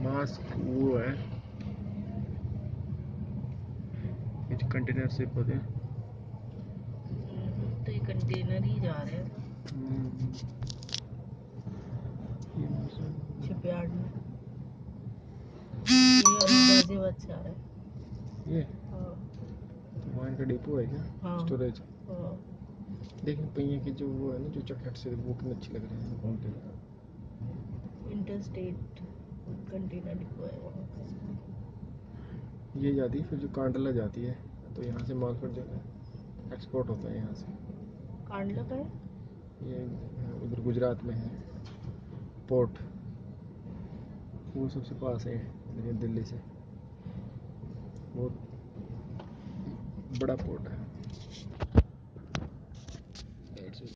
Mask वो है, ये कंटेनर शिप होते हैं, तो ये कंटेनर ही जा रहे हैं शिपयार्ड में। ये अच्छा है ये वाइन का डिपो है क्या? हाँ। स्टोरेज। हाँ। देखिए पहिए की जो वो है ना, जो चॉकलेट से वो कितनी अच्छी लग रही है। इंटरस्टेट कंटेनर डिपो है वहाँ। ये जाती है फिर जो कांडला जाती है, तो यहाँ से माल फिर जो है एक्सपोर्ट होता है यहाँ से। कांडला का है ये उधर गुजरात में है पोर्ट, वो सबसे पास है लेकिन दिल्ली से बहुत बड़ा पोर्ट है।